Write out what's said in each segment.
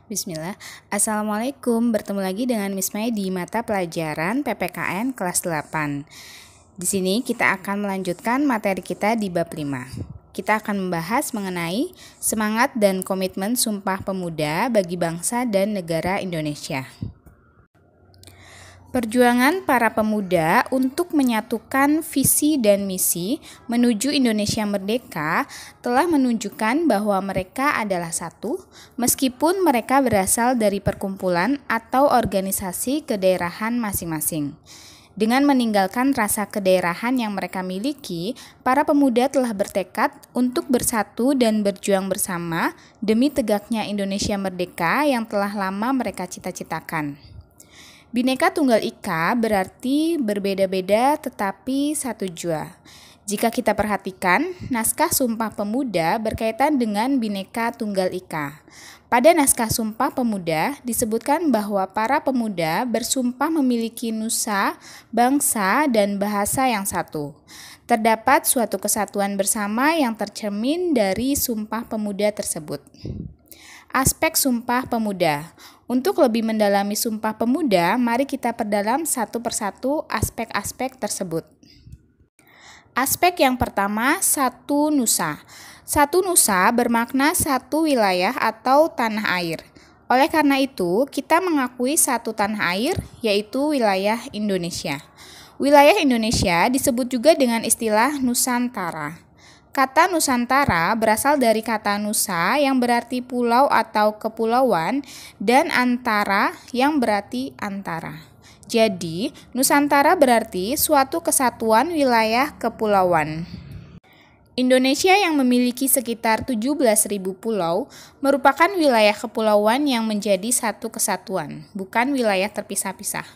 Bismillah. Assalamualaikum, bertemu lagi dengan Miss Mai di mata pelajaran PPKN kelas 8. Di sini kita akan melanjutkan materi kita di bab 5. Kita akan membahas mengenai semangat dan komitmen Sumpah Pemuda bagi bangsa dan negara Indonesia. Perjuangan para pemuda untuk menyatukan visi dan misi menuju Indonesia merdeka telah menunjukkan bahwa mereka adalah satu, meskipun mereka berasal dari perkumpulan atau organisasi kedaerahan masing-masing. Dengan meninggalkan rasa kedaerahan yang mereka miliki, para pemuda telah bertekad untuk bersatu dan berjuang bersama demi tegaknya Indonesia merdeka yang telah lama mereka cita-citakan. Bhinneka Tunggal Ika berarti berbeda-beda tetapi satu jua. Jika kita perhatikan, naskah Sumpah Pemuda berkaitan dengan Bhinneka Tunggal Ika. Pada naskah Sumpah Pemuda disebutkan bahwa para pemuda bersumpah memiliki nusa, bangsa, dan bahasa yang satu. Terdapat suatu kesatuan bersama yang tercermin dari Sumpah Pemuda tersebut. Aspek Sumpah Pemuda. Untuk lebih mendalami Sumpah Pemuda, mari kita perdalam satu persatu aspek-aspek tersebut. Aspek yang pertama, satu nusa. Satu nusa bermakna satu wilayah atau tanah air. Oleh karena itu, kita mengakui satu tanah air, yaitu wilayah Indonesia. Wilayah Indonesia disebut juga dengan istilah Nusantara. Kata Nusantara berasal dari kata nusa yang berarti pulau atau kepulauan dan antara yang berarti antara. Jadi, Nusantara berarti suatu kesatuan wilayah kepulauan. Indonesia yang memiliki sekitar 17.000 pulau merupakan wilayah kepulauan yang menjadi satu kesatuan, bukan wilayah terpisah-pisah.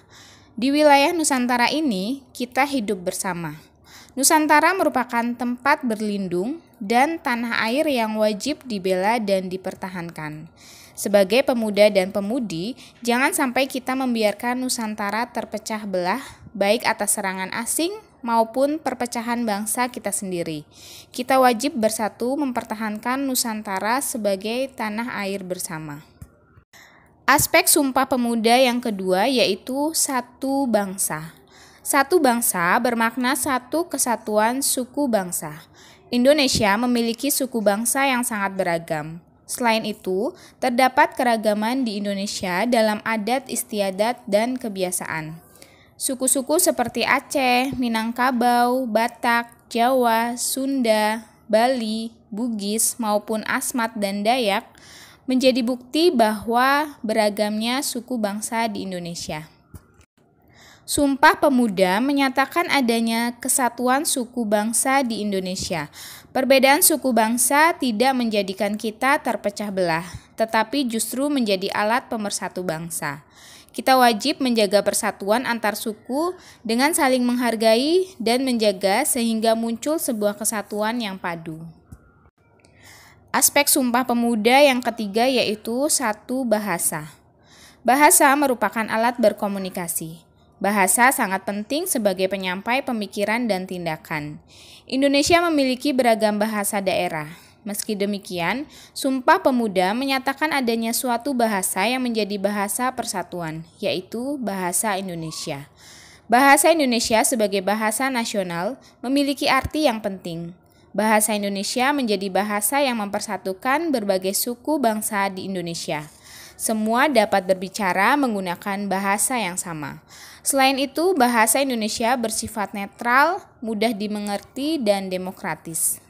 Di wilayah Nusantara ini, kita hidup bersama. Nusantara merupakan tempat berlindung dan tanah air yang wajib dibela dan dipertahankan. Sebagai pemuda dan pemudi, jangan sampai kita membiarkan Nusantara terpecah belah, baik atas serangan asing maupun perpecahan bangsa kita sendiri. Kita wajib bersatu mempertahankan Nusantara sebagai tanah air bersama. Aspek Sumpah Pemuda yang kedua yaitu satu bangsa. Satu bangsa bermakna satu kesatuan suku bangsa. Indonesia memiliki suku bangsa yang sangat beragam. Selain itu, terdapat keragaman di Indonesia dalam adat istiadat dan kebiasaan. Suku-suku seperti Aceh, Minangkabau, Batak, Jawa, Sunda, Bali, Bugis, maupun Asmat dan Dayak menjadi bukti bahwa beragamnya suku bangsa di Indonesia. Sumpah Pemuda menyatakan adanya kesatuan suku bangsa di Indonesia. Perbedaan suku bangsa tidak menjadikan kita terpecah belah, tetapi justru menjadi alat pemersatu bangsa. Kita wajib menjaga persatuan antar suku dengan saling menghargai dan menjaga sehingga muncul sebuah kesatuan yang padu. Aspek Sumpah Pemuda yang ketiga yaitu satu bahasa. Bahasa merupakan alat berkomunikasi. Bahasa sangat penting sebagai penyampai pemikiran dan tindakan. Indonesia memiliki beragam bahasa daerah. Meski demikian, Sumpah Pemuda menyatakan adanya suatu bahasa yang menjadi bahasa persatuan, yaitu bahasa Indonesia. Bahasa Indonesia sebagai bahasa nasional memiliki arti yang penting. Bahasa Indonesia menjadi bahasa yang mempersatukan berbagai suku bangsa di Indonesia. Semua dapat berbicara menggunakan bahasa yang sama. Selain itu, bahasa Indonesia bersifat netral, mudah dimengerti, dan demokratis.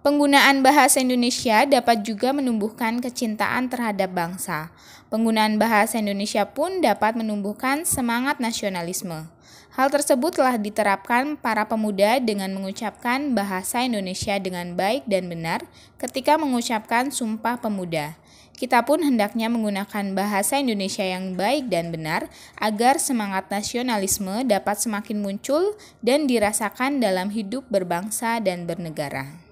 Penggunaan bahasa Indonesia dapat juga menumbuhkan kecintaan terhadap bangsa. Penggunaan bahasa Indonesia pun dapat menumbuhkan semangat nasionalisme. Hal tersebut telah diterapkan para pemuda dengan mengucapkan bahasa Indonesia dengan baik dan benar ketika mengucapkan Sumpah Pemuda. Kita pun hendaknya menggunakan bahasa Indonesia yang baik dan benar agar semangat nasionalisme dapat semakin muncul dan dirasakan dalam hidup berbangsa dan bernegara.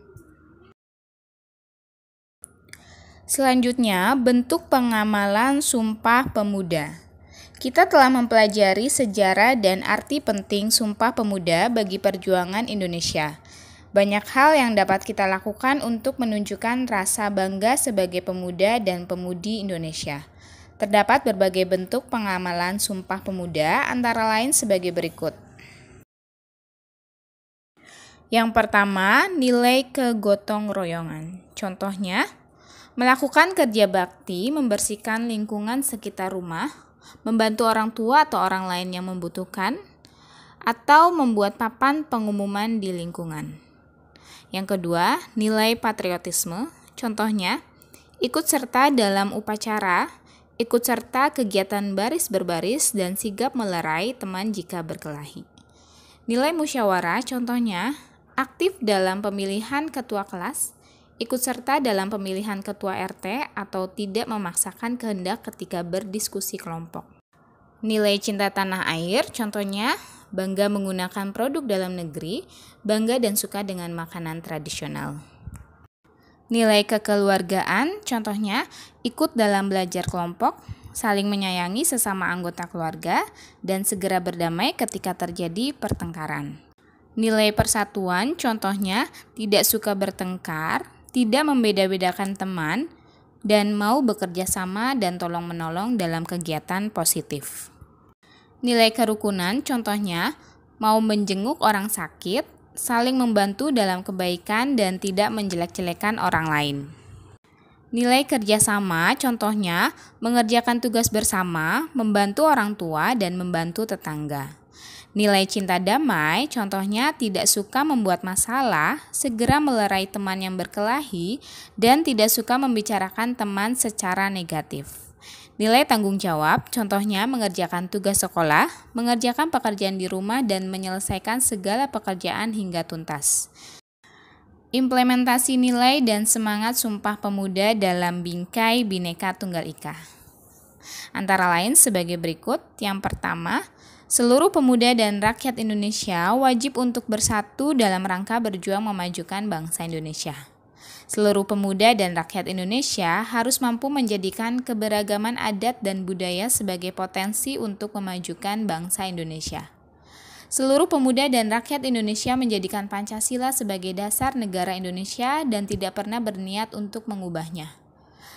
Selanjutnya, bentuk pengamalan Sumpah Pemuda. Kita telah mempelajari sejarah dan arti penting Sumpah Pemuda bagi perjuangan Indonesia. Banyak hal yang dapat kita lakukan untuk menunjukkan rasa bangga sebagai pemuda dan pemudi Indonesia. Terdapat berbagai bentuk pengamalan Sumpah Pemuda, antara lain sebagai berikut. Yang pertama, nilai kegotong royongan. Contohnya, melakukan kerja bakti, membersihkan lingkungan sekitar rumah, membantu orang tua atau orang lain yang membutuhkan, atau membuat papan pengumuman di lingkungan. Yang kedua, nilai patriotisme. Contohnya, ikut serta dalam upacara, ikut serta kegiatan baris berbaris, dan sigap melerai teman jika berkelahi. Nilai musyawarah, contohnya, aktif dalam pemilihan ketua kelas, ikut serta dalam pemilihan ketua RT, atau tidak memaksakan kehendak ketika berdiskusi kelompok. Nilai cinta tanah air, contohnya, bangga menggunakan produk dalam negeri, bangga dan suka dengan makanan tradisional. Nilai kekeluargaan, contohnya, ikut dalam belajar kelompok, saling menyayangi sesama anggota keluarga, dan segera berdamai ketika terjadi pertengkaran. Nilai persatuan, contohnya, tidak suka bertengkar, tidak membeda-bedakan teman, dan mau bekerja sama dan tolong-menolong dalam kegiatan positif. Nilai kerukunan, contohnya, mau menjenguk orang sakit, saling membantu dalam kebaikan, dan tidak menjelek-jelekan orang lain. Nilai kerjasama, contohnya, mengerjakan tugas bersama, membantu orang tua, dan membantu tetangga. Nilai cinta damai, contohnya tidak suka membuat masalah, segera melerai teman yang berkelahi, dan tidak suka membicarakan teman secara negatif. Nilai tanggung jawab, contohnya mengerjakan tugas sekolah, mengerjakan pekerjaan di rumah, dan menyelesaikan segala pekerjaan hingga tuntas. Implementasi nilai dan semangat Sumpah Pemuda dalam Bingkai Bhinneka Tunggal Ika. Antara lain sebagai berikut. Yang pertama, seluruh pemuda dan rakyat Indonesia wajib untuk bersatu dalam rangka berjuang memajukan bangsa Indonesia. Seluruh pemuda dan rakyat Indonesia harus mampu menjadikan keberagaman adat dan budaya sebagai potensi untuk memajukan bangsa Indonesia. Seluruh pemuda dan rakyat Indonesia menjadikan Pancasila sebagai dasar negara Indonesia dan tidak pernah berniat untuk mengubahnya.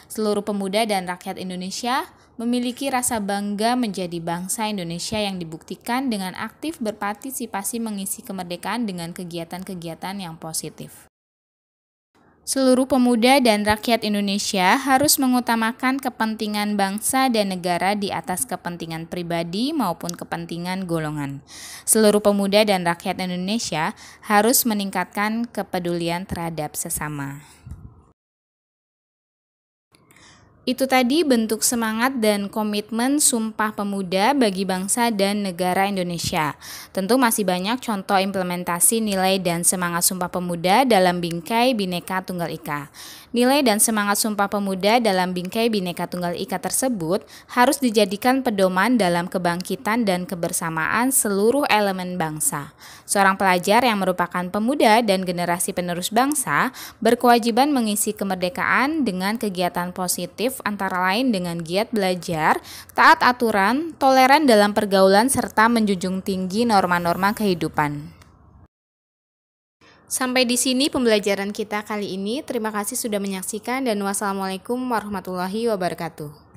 Seluruh pemuda dan rakyat Indonesia memiliki rasa bangga menjadi bangsa Indonesia yang dibuktikan dengan aktif berpartisipasi mengisi kemerdekaan dengan kegiatan-kegiatan yang positif. Seluruh pemuda dan rakyat Indonesia harus mengutamakan kepentingan bangsa dan negara di atas kepentingan pribadi maupun kepentingan golongan. Seluruh pemuda dan rakyat Indonesia harus meningkatkan kepedulian terhadap sesama. Itu tadi bentuk semangat dan komitmen Sumpah Pemuda bagi bangsa dan negara Indonesia. Tentu masih banyak contoh implementasi nilai dan semangat Sumpah Pemuda dalam Bingkai Bhinneka Tunggal Ika. Nilai dan semangat Sumpah Pemuda dalam Bingkai Bhinneka Tunggal Ika tersebut harus dijadikan pedoman dalam kebangkitan dan kebersamaan seluruh elemen bangsa. Seorang pelajar yang merupakan pemuda dan generasi penerus bangsa berkewajiban mengisi kemerdekaan dengan kegiatan positif antara lain dengan giat belajar, taat aturan, toleran dalam pergaulan, serta menjunjung tinggi norma-norma kehidupan. Sampai di sini pembelajaran kita kali ini. Terima kasih sudah menyaksikan dan wassalamualaikum warahmatullahi wabarakatuh.